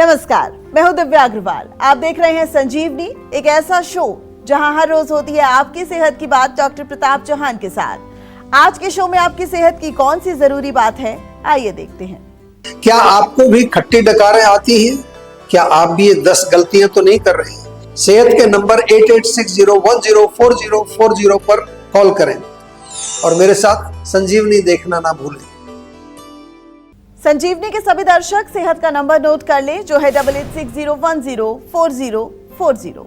नमस्कार, मैं हूं दिव्या अग्रवाल। आप देख रहे हैं संजीवनी, एक ऐसा शो जहां हर रोज होती है आपकी सेहत की बात डॉक्टर प्रताप चौहान के साथ। आज के शो में आपकी सेहत की कौन सी जरूरी बात है, आइए देखते हैं। क्या आपको भी खट्टी डकारें आती हैं? क्या आप भी ये 10 गलतियां तो नहीं कर रहे हैं? सेहत के नंबर 8860104040 पर कॉल करें और मेरे साथ संजीवनी देखना ना भूलें। संजीवनी के सभी दर्शक सेहत का नंबर नोट कर लें, जो है 8860104040।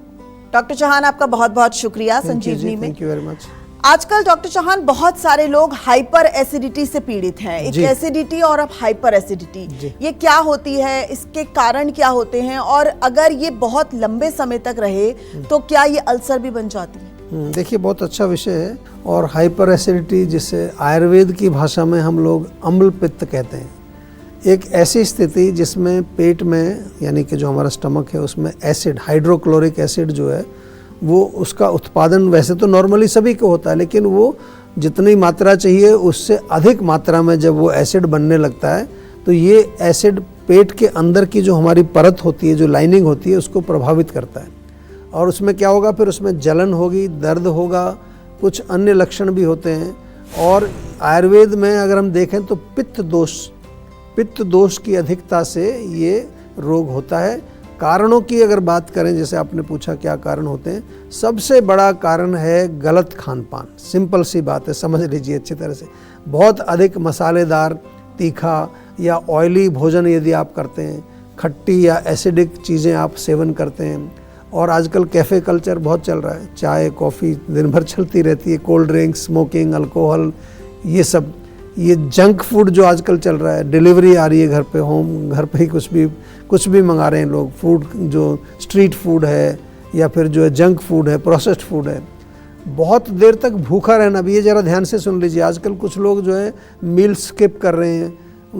डॉक्टर चौहान, आपका बहुत बहुत शुक्रिया संजीवनी में। Thank you very much. आजकल डॉक्टर चौहान बहुत सारे लोग हाइपर एसिडिटी से पीड़ित हैं। एक एसिडिटी और अब हाइपर एसिडिटी, ये क्या होती है, इसके कारण क्या होते हैं, और अगर ये बहुत लंबे समय तक रहे तो क्या ये अल्सर भी बन जाती है? देखिए, बहुत अच्छा विषय है। और हाइपर एसिडिटी, जिसे आयुर्वेद की भाषा में हम लोग अम्ल पित्त कहते हैं, एक ऐसी स्थिति जिसमें पेट में, यानी कि जो हमारा स्टमक है उसमें एसिड, हाइड्रोक्लोरिक एसिड जो है वो, उसका उत्पादन वैसे तो नॉर्मली सभी को होता है, लेकिन वो जितनी मात्रा चाहिए उससे अधिक मात्रा में जब वो एसिड बनने लगता है तो ये एसिड पेट के अंदर की जो हमारी परत होती है, जो लाइनिंग होती है, उसको प्रभावित करता है। और उसमें क्या होगा, फिर उसमें जलन होगी, दर्द होगा, कुछ अन्य लक्षण भी होते हैं। और आयुर्वेद में अगर हम देखें तो पित्त दोष की अधिकता से ये रोग होता है। कारणों की अगर बात करें, जैसे आपने पूछा क्या कारण होते हैं, सबसे बड़ा कारण है गलत खान पान। सिंपल सी बात है, समझ लीजिए अच्छी तरह से। बहुत अधिक मसालेदार, तीखा या ऑयली भोजन यदि आप करते हैं, खट्टी या एसिडिक चीज़ें आप सेवन करते हैं, और आजकल कैफ़े कल्चर बहुत चल रहा है, चाय कॉफ़ी दिन भर चलती रहती है, कोल्ड ड्रिंक्स, स्मोकिंग, अल्कोहल, ये सब, ये जंक फूड जो आजकल चल रहा है, डिलीवरी आ रही है घर पे, घर पे ही कुछ भी मंगा रहे हैं लोग। फूड जो स्ट्रीट फूड है या फिर जो है जंक फूड है, प्रोसेस्ड फूड है। बहुत देर तक भूखा रहना भी, ये ज़रा ध्यान से सुन लीजिए। आजकल कुछ लोग जो है मील स्किप कर रहे हैं,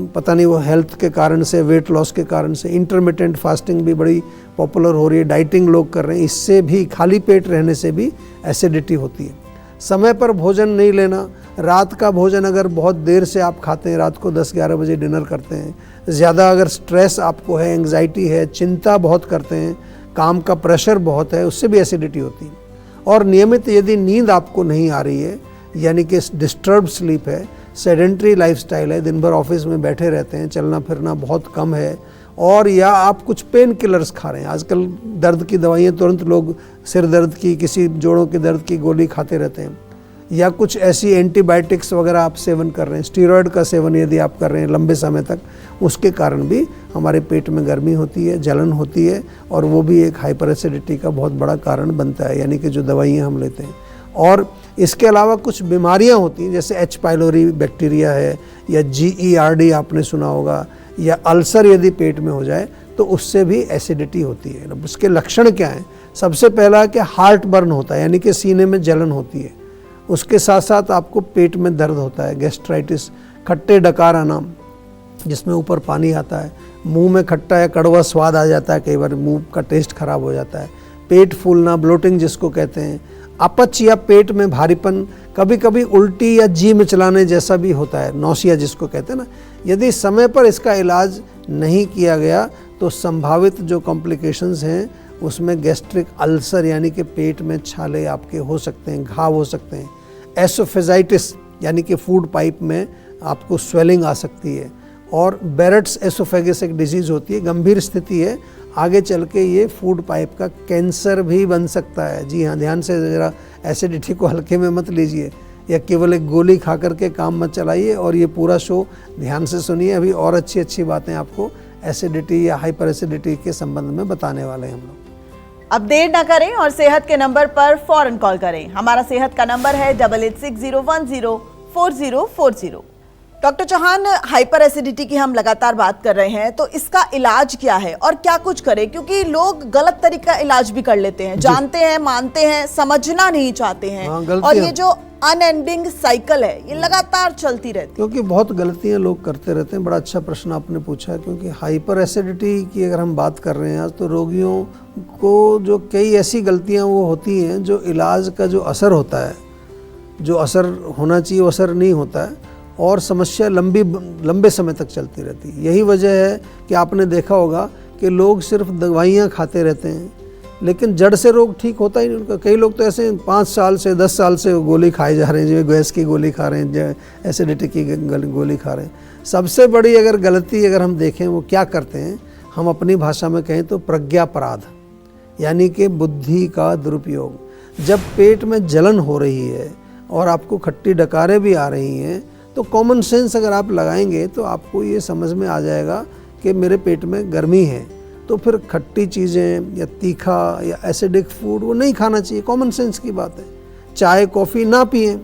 पता नहीं वो हेल्थ के कारण से, वेट लॉस के कारण से। इंटरमिटेंट फास्टिंग भी बड़ी पॉपुलर हो रही है, डाइटिंग लोग कर रहे हैं। इससे भी, खाली पेट रहने से भी एसिडिटी होती है। समय पर भोजन नहीं लेना, रात का भोजन अगर बहुत देर से आप खाते हैं, रात को 10-11 बजे डिनर करते हैं, ज़्यादा अगर स्ट्रेस आपको है, एंग्जाइटी है, चिंता बहुत करते हैं, काम का प्रेशर बहुत है, उससे भी एसिडिटी होती है। और नियमित यदि नींद आपको नहीं आ रही है, यानी कि डिस्टर्ब स्लीप है, सेडेंट्री लाइफस्टाइल है, दिन भर ऑफिस में बैठे रहते हैं, चलना फिरना बहुत कम है, और या आप कुछ पेन किलर्स खा रहे हैं। आजकल दर्द की दवाइयाँ, तुरंत लोग सिर दर्द की, किसी जोड़ों के दर्द की गोली खाते रहते हैं, या कुछ ऐसी एंटीबायोटिक्स वगैरह आप सेवन कर रहे हैं, स्टीरॉयड का सेवन यदि आप कर रहे हैं लंबे समय तक, उसके कारण भी हमारे पेट में गर्मी होती है, जलन होती है, और वो भी एक हाइपर एसिडिटी का बहुत बड़ा कारण बनता है, यानी कि जो दवाइयाँ हम लेते हैं। और इसके अलावा कुछ बीमारियाँ होती हैं, जैसे एच पाइलोरी बैक्टीरिया है, या GERD आपने सुना होगा, या अल्सर यदि पेट में हो जाए तो उससे भी एसिडिटी होती है। उसके लक्षण क्या हैं? सबसे पहला कि हार्ट बर्न होता है, यानी कि सीने में जलन होती है। उसके साथ साथ आपको पेट में दर्द होता है, गैस्ट्राइटिस, खट्टे डकार आना जिसमें ऊपर पानी आता है, मुंह में खट्टा या कड़वा स्वाद आ जाता है, कई बार मुंह का टेस्ट खराब हो जाता है, पेट फूलना, ब्लोटिंग जिसको कहते हैं, अपच या पेट में भारीपन, कभी कभी उल्टी या जी मिचलाने जैसा भी होता है, नौसिया जिसको कहते हैं ना। यदि समय पर इसका इलाज नहीं किया गया तो संभावित जो कॉम्प्लिकेशंस हैं उसमें गैस्ट्रिक अल्सर, यानी कि पेट में छाले आपके हो सकते हैं, घाव हो सकते हैं। एसोफेजाइटिस, यानी कि फूड पाइप में आपको स्वेलिंग आ सकती है। और बेरेट्स एसोफेगस एक डिजीज़ होती है, गंभीर स्थिति है, आगे चल के ये फूड पाइप का कैंसर भी बन सकता है। जी हाँ, ध्यान से ज़रा एसिडिटी को हल्के में मत लीजिए, या केवल एक गोली खा करके काम मत चलाइए। और ये पूरा शो ध्यान से सुनिए, अभी और अच्छी बातें आपको एसिडिटी या हाइपर एसिडिटी के संबंध में बताने वाले हैं हम लोग। अब देर ना करें और सेहत के नंबर पर फौरन कॉल करें। हमारा सेहत का नंबर है 8860104040। डॉक्टर चौहान, हाइपर एसिडिटी की हम लगातार बात कर रहे हैं, तो इसका इलाज क्या है और क्या कुछ करें? क्योंकि लोग गलत तरीके का इलाज भी कर लेते हैं, जानते हैं, मानते हैं, समझना नहीं चाहते हैं। और ये जो अनएंडिंग साइकिल है, ये लगातार चलती रहती है। क्योंकि बहुत गलतियां लोग करते रहते हैं। बड़ा अच्छा प्रश्न आपने पूछा है, क्योंकि हाइपर एसिडिटी की अगर हम बात कर रहे हैं आज, तो रोगियों को जो कई ऐसी गलतियां वो होती हैं, जो इलाज का जो असर होता है, जो असर होना चाहिए वो असर नहीं होता है, और समस्या लंबे समय तक चलती रहती है। यही वजह है कि आपने देखा होगा कि कि लोग सिर्फ दवाइयाँ खाते रहते हैं, लेकिन जड़ से रोग ठीक होता ही नहीं उनका। कई लोग तो ऐसे 5 साल से 10 साल से गोली खाए जा रहे हैं, जो गैस की गोली खा रहे हैं, एसिडिटी की गोली खा रहे हैं। सबसे बड़ी अगर गलती अगर हम देखें वो क्या करते हैं, हम अपनी भाषा में कहें तो प्रज्ञापराध, यानी कि बुद्धि का दुरुपयोग। जब पेट में जलन हो रही है और आपको खट्टी डकारें भी आ रही हैं, तो कॉमन सेंस अगर आप लगाएंगे तो आपको ये समझ में आ जाएगा कि मेरे पेट में गर्मी है, तो फिर खट्टी चीज़ें या तीखा या एसिडिक फूड वो नहीं खाना चाहिए। कॉमन सेंस की बात है। चाय कॉफ़ी ना पिएं।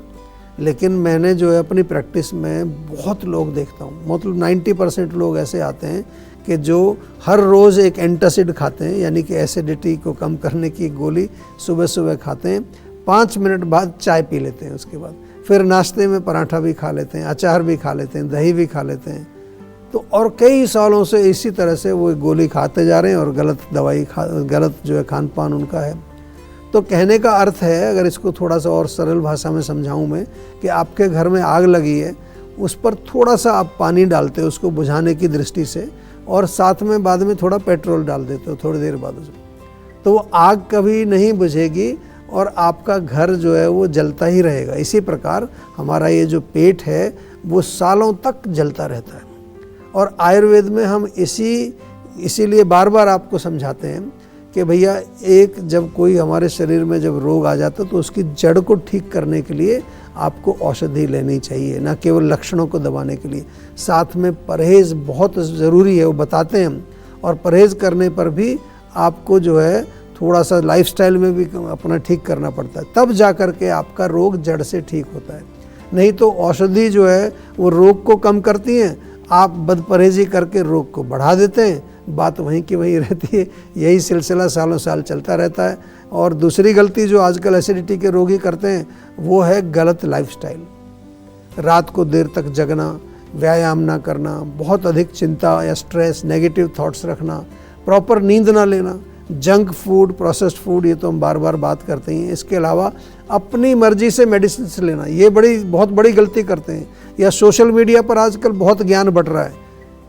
लेकिन मैंने जो है अपनी प्रैक्टिस में बहुत लोग देखता हूँ, मतलब 90% लोग ऐसे आते हैं कि जो हर रोज़ एक एंटासिड खाते हैं, यानी कि एसिडिटी को कम करने की गोली सुबह सुबह खाते हैं, 5 मिनट बाद चाय पी लेते हैं, उसके बाद फिर नाश्ते में पराठा भी खा लेते हैं, अचार भी खा लेते हैं, दही भी खा लेते हैं। तो और कई सालों से इसी तरह से वो गोली खाते जा रहे हैं और गलत जो है खान पान उनका है। तो कहने का अर्थ है, अगर इसको थोड़ा सा और सरल भाषा में समझाऊं मैं, कि आपके घर में आग लगी है, उस पर थोड़ा सा आप पानी डालते हो उसको बुझाने की दृष्टि से, और साथ में बाद में थोड़ा पेट्रोल डाल देते हो थोड़ी देर बाद उसमें, तो वो आग कभी नहीं बुझेगी और आपका घर जो है वो जलता ही रहेगा। इसी प्रकार हमारा ये जो पेट है वो सालों तक जलता रहता है। और आयुर्वेद में हम इसीलिए बार बार आपको समझाते हैं कि भैया जब कोई हमारे शरीर में जब रोग आ जाता है तो उसकी जड़ को ठीक करने के लिए आपको औषधि लेनी चाहिए, ना केवल लक्षणों को दबाने के लिए। साथ में परहेज़ बहुत ज़रूरी है, वो बताते हैं हम। और परहेज़ करने पर भी आपको जो है थोड़ा सा लाइफस्टाइल में भी अपना ठीक करना पड़ता है, तब जा कर के आपका रोग जड़ से ठीक होता है। नहीं तो औषधि जो है वो रोग को कम करती हैं, आप बदपरहेजी करके रोग को बढ़ा देते हैं, बात वहीं की वहीं रहती है। यही सिलसिला सालों साल चलता रहता है। और दूसरी गलती जो आजकल एसिडिटी के रोगी करते हैं वो है गलत लाइफस्टाइल। रात को देर तक जगना, व्यायाम ना करना, बहुत अधिक चिंता या स्ट्रेस, नेगेटिव थॉट्स रखना, प्रॉपर नींद ना लेना, जंक फूड, प्रोसेस्ड फूड, ये तो हम बार बार बात करते हैं। इसके अलावा अपनी मर्जी से मेडिसिन लेना, ये बहुत बड़ी गलती करते हैं। या सोशल मीडिया पर आजकल बहुत ज्ञान बट रहा है,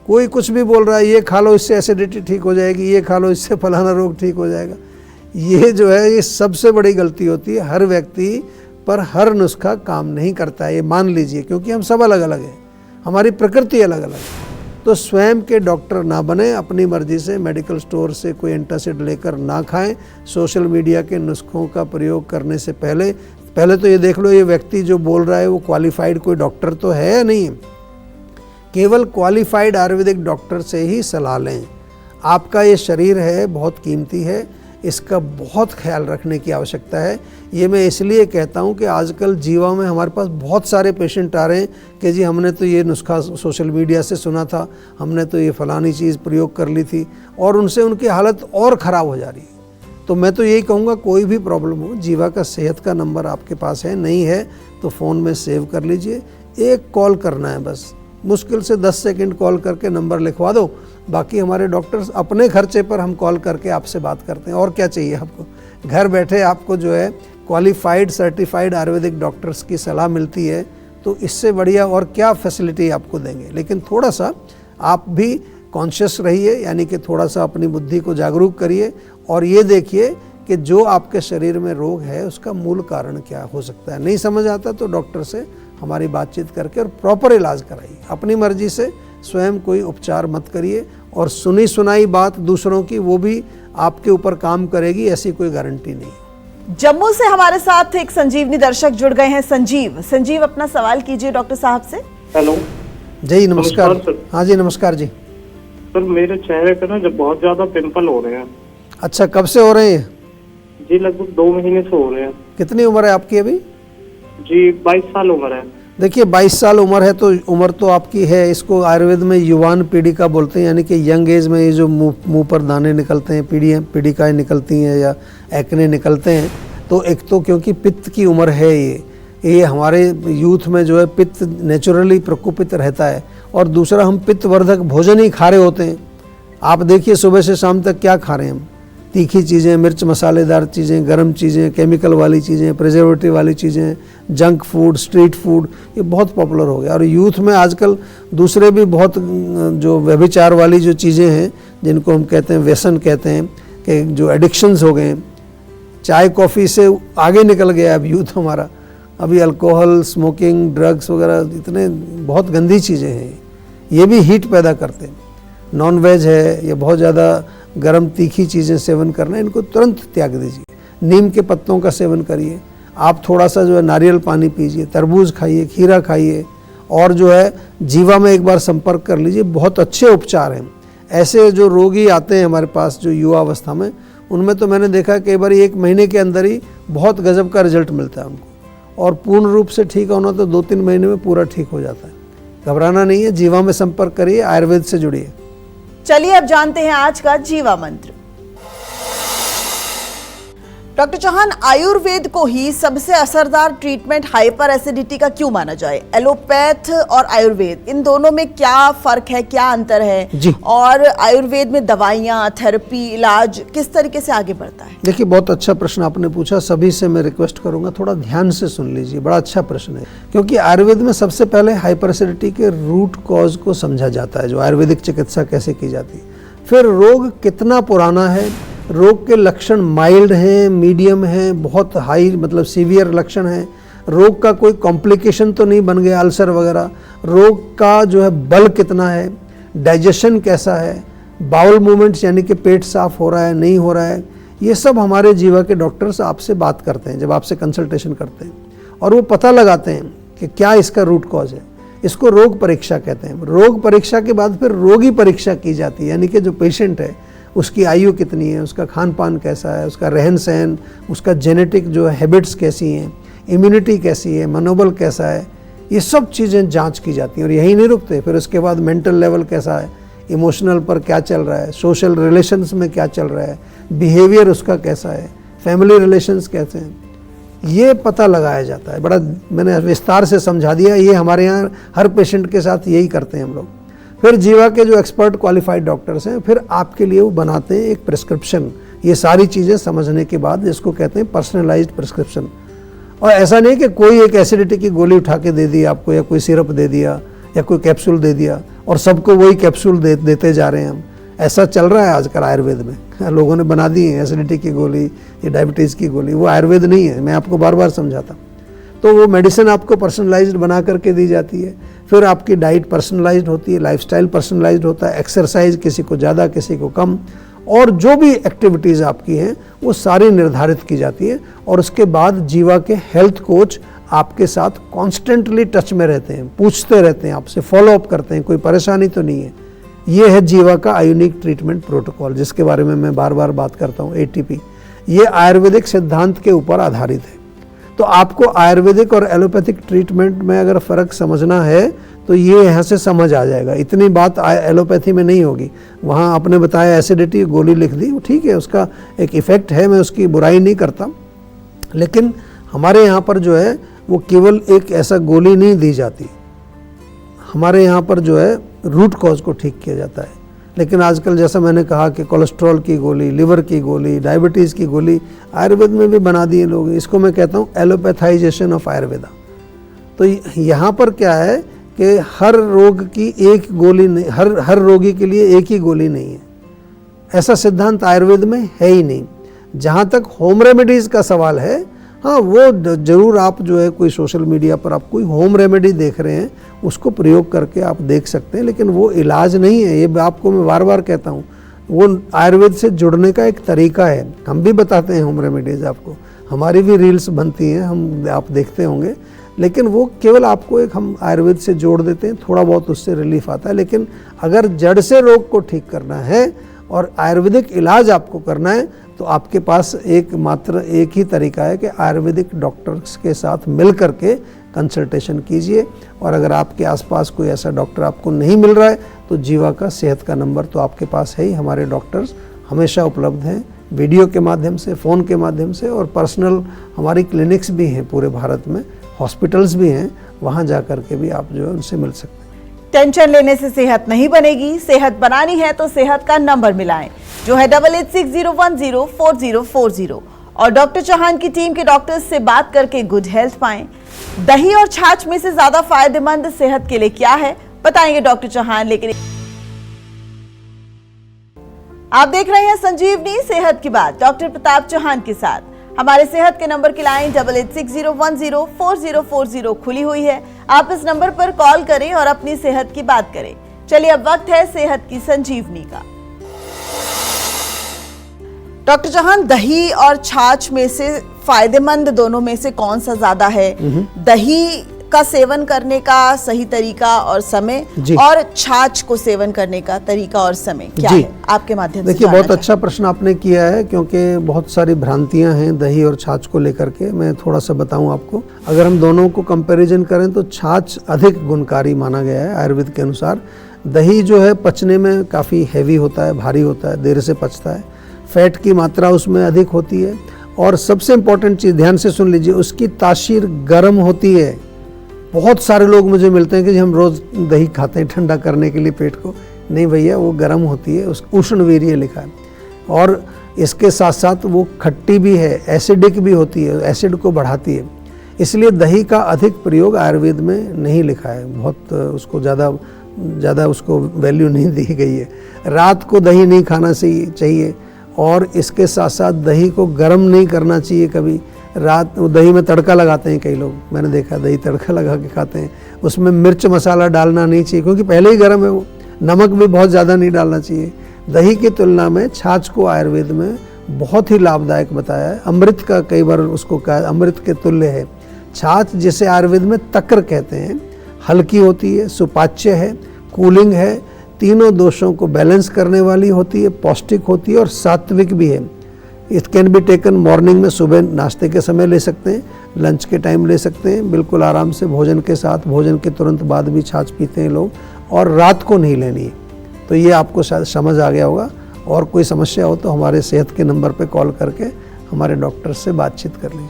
कोई कुछ भी बोल रहा है, ये खा लो इससे एसिडिटी ठीक हो जाएगी, ये खा लो इससे फलाना रोग ठीक हो जाएगा। ये जो है ये सबसे बड़ी गलती होती है। हर व्यक्ति पर हर नुस्खा काम नहीं करता है, ये मान लीजिए, क्योंकि हम सब अलग अलग हैं, हमारी प्रकृति अलग अलग है। तो स्वयं के डॉक्टर ना बने, अपनी मर्जी से मेडिकल स्टोर से कोई एंटासिड लेकर ना खाएं। सोशल मीडिया के नुस्खों का प्रयोग करने से पहले तो ये देख लो, ये व्यक्ति जो बोल रहा है वो क्वालिफाइड कोई डॉक्टर तो है या नहीं। केवल क्वालिफाइड आयुर्वेदिक डॉक्टर से ही सलाह लें। आपका ये शरीर है बहुत कीमती है, इसका बहुत ख्याल रखने की आवश्यकता है। ये मैं इसलिए कहता हूँ कि आजकल जीवा में हमारे पास बहुत सारे पेशेंट आ रहे हैं कि जी हमने तो ये नुस्खा सोशल मीडिया से सुना था, हमने तो ये फलानी चीज़ प्रयोग कर ली थी, और उनसे उनकी हालत और ख़राब हो जा रही है। तो मैं तो यही कहूँगा, कोई भी प्रॉब्लम हो, जीवा का सेहत का नंबर आपके पास है, नहीं है तो फ़ोन में सेव कर लीजिए। एक कॉल करना है बस, मुश्किल से 10 सेकंड कॉल करके नंबर लिखवा दो। बाकी हमारे डॉक्टर्स अपने खर्चे पर हम कॉल करके आपसे बात करते हैं। और क्या चाहिए आपको? घर बैठे आपको जो है क्वालिफाइड सर्टिफाइड आयुर्वेदिक डॉक्टर्स की सलाह मिलती है, तो इससे बढ़िया और क्या फैसिलिटी आपको देंगे। लेकिन थोड़ा सा आप भी कॉन्शियस रहिए, यानी कि थोड़ा सा अपनी बुद्धि को जागरूक करिए और ये देखिए कि जो आपके शरीर में रोग है उसका मूल कारण क्या हो सकता है। नहीं समझ आता तो डॉक्टर से हमारी बातचीत करके और प्रॉपर इलाज कराइए। अपनी मर्जी से स्वयं कोई उपचार मत करिए, और सुनी सुनाई बात दूसरों की वो भी आपके ऊपर काम करेगी, ऐसी कोई गारंटी नहीं। जम्मू से हमारे साथ एक संजीवनी दर्शक जुड़ गए हैं। संजीव अपना सवाल कीजिए डॉक्टर साहब से। हेलो जी नमस्कार। हाँ जी नमस्कार जी। सर मेरे चेहरे पे ना जब बहुत ज्यादा पिंपल हो रहे हैं। अच्छा, कब से हो रहे हैं? जी लगभग 2 महीने से हो रहे हैं। कितनी उम्र है आपकी अभी? जी 22 साल उम्र है। देखिए 22 साल उम्र है तो उम्र तो आपकी है, इसको आयुर्वेद में युवान पीड़िका बोलते हैं, यानी कि यंग एज में ये जो मुंह पर दाने निकलते हैं, पीड़िकाएँ निकलती हैं या एक्ने निकलते हैं, तो एक तो क्योंकि पित्त की उम्र है, ये हमारे यूथ में जो है पित्त नेचुरली प्रकोपित रहता है, और दूसरा हम पित्तवर्धक भोजन ही खा रहे होते हैं। आप देखिए सुबह से शाम तक क्या खा रहे हैं हम, तीखी चीज़ें, मिर्च मसालेदार चीज़ें, गरम चीज़ें, केमिकल वाली चीज़ें, प्रिजर्वेटिव वाली चीज़ें, जंक फूड, स्ट्रीट फूड, ये बहुत पॉपुलर हो गया। और यूथ में आजकल दूसरे भी बहुत जो व्यभिचार वाली जो चीज़ें हैं, जिनको हम कहते हैं व्यसन कहते हैं, कि जो एडिक्शंस हो गए हैं, चाय कॉफ़ी से आगे निकल गया अब यूथ हमारा। अभी अल्कोहल, स्मोकिंग, ड्रग्स वगैरह इतने बहुत गंदी चीज़ें हैं, ये भी हीट पैदा करते हैं। नॉन वेज है, ये बहुत ज़्यादा गरम तीखी चीज़ें सेवन करना, इनको तुरंत त्याग दीजिए। नीम के पत्तों का सेवन करिए, आप थोड़ा सा जो है नारियल पानी पीजिए, तरबूज खाइए, खीरा खाइए, और जो है जीवा में एक बार संपर्क कर लीजिए, बहुत अच्छे उपचार हैं। ऐसे जो रोगी आते हैं हमारे पास जो युवा अवस्था में, उनमें तो मैंने देखा कई बार 1 महीने के अंदर ही बहुत गजब का रिजल्ट मिलता है उनको, और पूर्ण रूप से ठीक होना तो 2-3 महीने में पूरा ठीक हो जाता है। घबराना नहीं है, जीवा में संपर्क करिए, आयुर्वेद से जुड़िए। चलिए अब जानते हैं आज का जीवा मंत्र। डॉक्टर चौहान, आयुर्वेद को ही सबसे असरदार ट्रीटमेंट हाइपर एसिडिटी का क्यों माना जाए? एलोपैथ और आयुर्वेद, इन दोनों में क्या फर्क है, क्या अंतर है जी। और आयुर्वेद में दवाइयाँ, थेरेपी, इलाज किस तरीके से आगे बढ़ता है? देखिए, बहुत अच्छा प्रश्न आपने पूछा। सभी से मैं रिक्वेस्ट करूंगा थोड़ा ध्यान से सुन लीजिए, बड़ा अच्छा प्रश्न है। क्योंकि आयुर्वेद में सबसे पहले हाइपर एसिडिटी के रूट कॉज को समझा जाता है, जो आयुर्वेदिक चिकित्सा कैसे की जाती है। फिर रोग कितना पुराना है, रोग के लक्षण माइल्ड हैं, मीडियम हैं, बहुत हाई मतलब सीवियर लक्षण हैं, रोग का कोई कॉम्प्लिकेशन तो नहीं बन गया, अल्सर वगैरह, रोग का जो है बल कितना है, डाइजेशन कैसा है, बाउल मूवमेंट्स यानी कि पेट साफ हो रहा है नहीं हो रहा है, ये सब हमारे जीवा के डॉक्टर्स आपसे बात करते हैं जब आपसे कंसल्टेशन करते हैं, और वो पता लगाते हैं कि क्या इसका रूट कॉज है। इसको रोग परीक्षा कहते हैं। रोग परीक्षा के बाद फिर रोगी परीक्षा की जाती है, यानी कि जो पेशेंट है उसकी आयु कितनी है, उसका खान पान कैसा है, उसका रहन सहन, उसका जेनेटिक जो हैबिट्स कैसी हैं, इम्यूनिटी कैसी है, मनोबल कैसा है, ये सब चीज़ें जांच की जाती हैं। और यही नहीं रुकते, फिर उसके बाद मेंटल लेवल कैसा है, इमोशनल पर क्या चल रहा है, सोशल रिलेशंस में क्या चल रहा है, बिहेवियर उसका कैसा है, फैमिली रिलेशंस कैसे हैं, ये पता लगाया जाता है। बड़ा मैंने विस्तार से समझा दिया। ये हमारे यहाँ हर पेशेंट के साथ यही करते हैं हम लोग। फिर जीवा के जो एक्सपर्ट क्वालिफाइड डॉक्टर्स हैं, फिर आपके लिए वो बनाते हैं एक प्रिस्क्रिप्शन। ये सारी चीज़ें समझने के बाद जिसको कहते हैं पर्सनलाइज्ड प्रिस्क्रिप्शन। और ऐसा नहीं कि कोई एक एसिडिटी की गोली उठा के दे दी आपको, या कोई सिरप दे दिया, या कोई कैप्सूल दे दिया और सबको वही कैप्सूल देते जा रहे हैं हम। ऐसा चल रहा है आजकल आयुर्वेद में, लोगों ने बना दी है एसिडिटी की गोली या डायबिटीज़ की गोली। वो आयुर्वेद नहीं है, मैं आपको बार बार समझाता। तो वो मेडिसिन आपको पर्सनलाइज्ड बना करके दी जाती है। फिर आपकी डाइट पर्सनलाइज्ड होती है, लाइफस्टाइल पर्सनलाइज्ड होता है, एक्सरसाइज किसी को ज़्यादा किसी को कम, और जो भी एक्टिविटीज़ आपकी हैं वो सारी निर्धारित की जाती है। और उसके बाद जीवा के हेल्थ कोच आपके साथ कॉन्स्टेंटली टच में रहते हैं, पूछते रहते हैं आपसे, फॉलो अप करते हैं, कोई परेशानी तो नहीं है। ये है जीवा का आयुनिक ट्रीटमेंट प्रोटोकॉल, जिसके बारे में मैं बार बार बात करता हूँ, ATP। ये आयुर्वेदिक सिद्धांत के ऊपर आधारित है। तो आपको आयुर्वेदिक और एलोपैथिक ट्रीटमेंट में अगर फ़र्क समझना है तो ये यहाँ से समझ आ जाएगा। इतनी बात एलोपैथी में नहीं होगी। वहाँ आपने बताया एसिडिटी, गोली लिख दी, वो ठीक है, उसका एक इफ़ेक्ट है, मैं उसकी बुराई नहीं करता। लेकिन हमारे यहाँ पर जो है वो केवल एक ऐसा गोली नहीं दी जाती, हमारे यहाँ पर जो है रूट कॉज को ठीक किया जाता है। लेकिन आजकल जैसा मैंने कहा कि कोलेस्ट्रॉल की गोली, लिवर की गोली, डायबिटीज़ की गोली आयुर्वेद में भी बना दिए लोग। इसको मैं कहता हूँ एलोपैथाइजेशन ऑफ आयुर्वेदा। तो यहाँ पर क्या है कि हर रोग की एक गोली नहीं, हर रोगी के लिए एक ही गोली नहीं है, ऐसा सिद्धांत आयुर्वेद में है ही नहीं। जहाँ तक होम रेमेडीज़ का सवाल है, हाँ वो ज़रूर आप जो है कोई सोशल मीडिया पर आप कोई होम रेमेडी देख रहे हैं, उसको प्रयोग करके आप देख सकते हैं, लेकिन वो इलाज नहीं है। ये आपको मैं बार बार कहता हूँ, वो आयुर्वेद से जुड़ने का एक तरीका है। हम भी बताते हैं होम रेमेडीज़ आपको, हमारी भी रील्स बनती हैं, हम आप देखते होंगे, लेकिन वो केवल आपको एक हम आयुर्वेद से जोड़ देते हैं, थोड़ा बहुत उससे रिलीफ आता है। लेकिन अगर जड़ से रोग को ठीक करना है और आयुर्वेदिक इलाज आपको करना है तो आपके पास मात्र एक ही तरीका है कि आयुर्वेदिक डॉक्टर्स के साथ मिल करके कंसल्टेशन कीजिए। और अगर आपके आसपास कोई ऐसा डॉक्टर आपको नहीं मिल रहा है तो जीवा का सेहत का नंबर तो आपके पास है ही। हमारे डॉक्टर्स हमेशा उपलब्ध हैं, वीडियो के माध्यम से, फ़ोन के माध्यम से, और पर्सनल हमारी क्लिनिक्स भी हैं पूरे भारत में, हॉस्पिटल्स भी हैं, वहाँ जा कर के भी आप जो है उनसे मिल सकते हैं। टेंशन लेने से सेहत नहीं बनेगी, सेहत बनानी है तो सेहत का नंबर मिलाएं। जो है 8860104040 और डॉक्टर चौहान की टीम के डॉक्टर्स से बात करके गुड हेल्थ पाएं। दही और छाछ में से ज्यादा फायदेमंद सेहत के लिए क्या है बताएंगे डॉक्टर चौहान। लेकिन आप देख रहे हैं संजीवनी सेहत की बात डॉक्टर प्रताप चौहान के साथ। हमारे सेहत के नंबर की लाइन 8860104040 खुली हुई है। आप इस नंबर पर कॉल करें और अपनी सेहत की बात करें। चलिए अब वक्त है सेहत की संजीवनी का। डॉक्टर चौहान, दही और छाछ में से फायदेमंद दोनों में से कौन सा ज्यादा है? दही का सेवन करने का सही तरीका और समय और छाछ को सेवन करने का तरीका और समय क्या है? आपके माध्यम से देखिए, बहुत अच्छा प्रश्न आपने किया है क्योंकि बहुत सारी भ्रांतियां हैं दही और छाछ को लेकर के। मैं थोड़ा सा बताऊं आपको। अगर हम दोनों को कंपैरिजन करें तो छाछ अधिक गुणकारी माना गया है आयुर्वेद के अनुसार। दही जो है पचने में काफ़ी हैवी होता है, भारी होता है, देर से पचता है, फैट की मात्रा उसमें अधिक होती है और सबसे इम्पोर्टेंट चीज़ ध्यान से सुन लीजिए, उसकी तासीर गर्म होती है। बहुत सारे लोग मुझे मिलते हैं कि हम रोज़ दही खाते हैं ठंडा करने के लिए पेट को। नहीं भैया, वो गर्म होती है, उस उष्णवीर्य लिखा है। और इसके साथ साथ वो खट्टी भी है, एसिडिक भी होती है, एसिड को बढ़ाती है। इसलिए दही का अधिक प्रयोग आयुर्वेद में नहीं लिखा है, बहुत उसको ज़्यादा उसको वैल्यू नहीं दी गई है। रात को दही नहीं खाना चाहिए और इसके साथ साथ दही को गर्म नहीं करना चाहिए कभी। रात दही में तड़का लगाते हैं कई लोग, मैंने देखा दही तड़का लगा के खाते हैं। उसमें मिर्च मसाला डालना नहीं चाहिए क्योंकि पहले ही गर्म है वो। नमक भी बहुत ज़्यादा नहीं डालना चाहिए। दही की तुलना में छाछ को आयुर्वेद में बहुत ही लाभदायक बताया है। अमृत का कई बार उसको कहा, अमृत के तुल्य है छाछ, जिसे आयुर्वेद में तक्र कहते हैं। हल्की होती है, सुपाच्य है, कूलिंग है, तीनों दोषों को बैलेंस करने वाली होती है, पौष्टिक होती है और सात्विक भी है। It can be taken morning में, सुबह नाश्ते के समय ले सकते हैं, लंच के टाइम ले सकते हैं, बिल्कुल आराम से भोजन के साथ, भोजन के तुरंत बाद भी छाछ पीते हैं लोग, और रात को नहीं लेनी है। तो ये आपको शायद समझ आ गया होगा। और कोई समस्या हो तो हमारे सेहत के नंबर पर कॉल करके हमारे डॉक्टर से बातचीत कर लीजिए।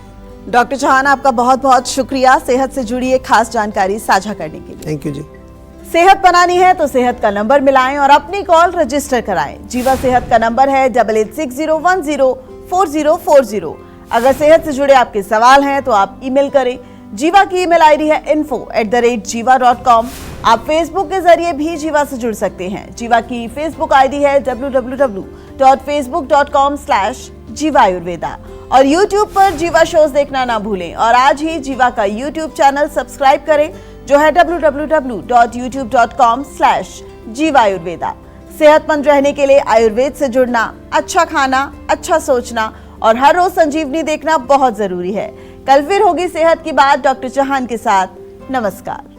डॉक्टर चौहान, आपका बहुत बहुत शुक्रिया सेहत से जुड़ी एक खास जानकारी साझा करने के लिए। थैंक यू जी। सेहत बनानी है तो सेहत का नंबर मिलाएं और अपनी कॉल रजिस्टर कराएं। जीवा सेहत का नंबर है 8860104040। अगर सेहत से जुड़े आपके सवाल हैं तो आप ईमेल करें। जीवा की ईमेल आईडी है info@jiva.com। आप फेसबुक के जरिए भी जीवा से जुड़ सकते हैं। जीवा की फेसबुक आईडी है www.facebook.com/जीवायुर्वेदा और यूट्यूब पर जीवा शोज देखना ना भूलें। और आज ही जीवा का यूट्यूब चैनल सब्सक्राइब करें जो है www.youtube.com/जीवायुर्वेदा। सेहतमंद रहने के लिए आयुर्वेद से जुड़ना, अच्छा खाना, अच्छा सोचना और हर रोज संजीवनी देखना बहुत जरूरी है। कल फिर होगी सेहत की बात डॉक्टर चौहान के साथ। नमस्कार।